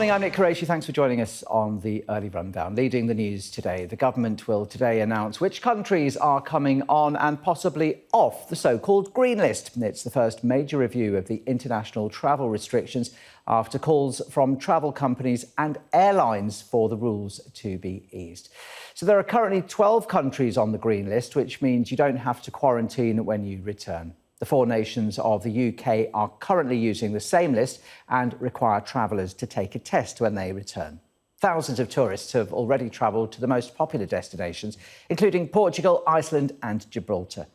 morning, I'm Nick Qureshi. Thanks for joining us on the Early Rundown. Leading the news today, the government will today announce which countries are coming on and possibly off the so-called green list. It's the first major review of the international travel restrictions after calls from travel companies and airlines for the rules to be eased. So there are currently 12 countries on the green list, which means you don't have to quarantine when you return. The four nations of the UK are currently using the same list and require travellers to take a test when they return. Thousands of tourists have already travelled to the most popular destinations, including Portugal, Iceland and Gibraltar.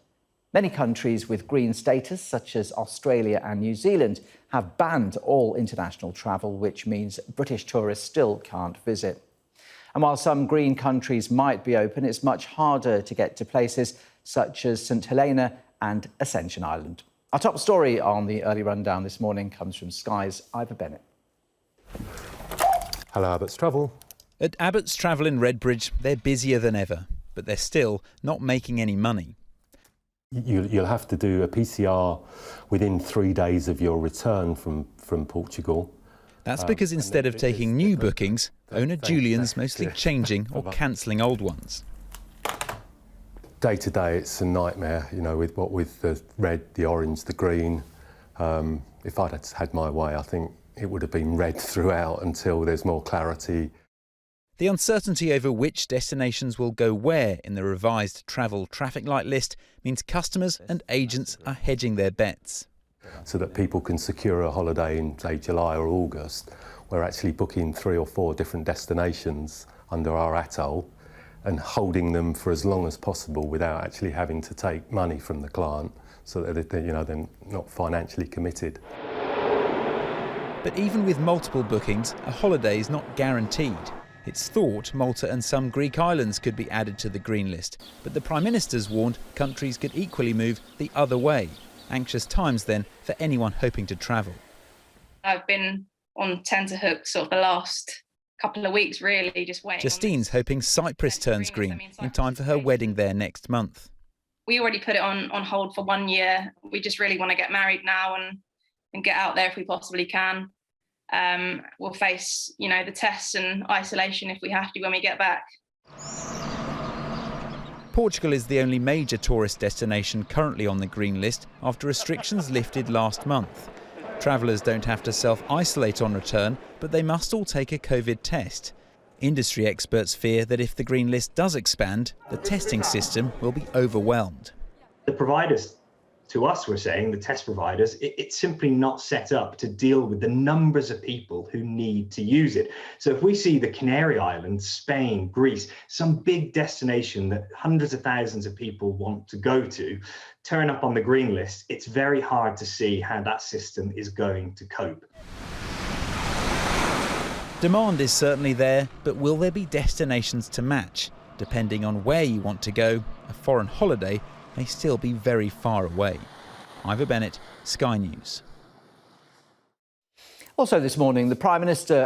Many countries with green status, such as Australia and New Zealand, have banned all international travel, which means British tourists still can't visit. And while some green countries might be open, it's much harder to get to places such as St Helena and Ascension Island. Our top story on the Early Rundown this morning comes from Sky's Ivor Bennett. Hello, Abbotts Travel. At Abbotts Travel in Redbridge, they're busier than ever, but they're still not making any money. You'll have to do a PCR within 3 days of your return from Portugal. That's because instead of taking new bookings, owner Julian's mostly changing or cancelling old ones. Day to day, it's a nightmare, you know, with the red, the orange, the green. If I'd had my way, I think it would have been red throughout until there's more clarity. The uncertainty over which destinations will go where in the revised travel traffic light list means customers and agents are hedging their bets. So that people can secure a holiday in, say, July or August. We're actually booking 3 or 4 different destinations under our atoll and holding them for as long as possible without actually having to take money from the client, so that they're not financially committed. But even with multiple bookings, a holiday is not guaranteed. It's thought Malta and some Greek islands could be added to the green list, but the Prime Minister's warned countries could equally move the other way. Anxious times then for anyone hoping to travel. I've been on tenterhooks sort of the last couple of weeks, really, just waiting. Justine's hoping Cyprus turns green in time for her wedding there next month. We already put it on hold for 1 year. We just really want to get married now and get out there if we possibly can. We'll face, the tests and isolation if we have to when we get back. Portugal is the only major tourist destination currently on the green list after restrictions lifted last month. Travellers don't have to self-isolate on return, but they must all take a COVID test. Industry experts fear that if the green list does expand, the testing system will be overwhelmed. The providers, to us, we're saying, the test providers, it's simply not set up to deal with the numbers of people who need to use it. So if we see the Canary Islands, Spain, Greece, some big destination that hundreds of thousands of people want to go to, turn up on the green list, it's very hard to see how that system is going to cope. Demand is certainly there, but will there be destinations to match? Depending on where you want to go, a foreign holiday may still be very far away. Ivor Bennett, Sky News. Also this morning, the Prime Minister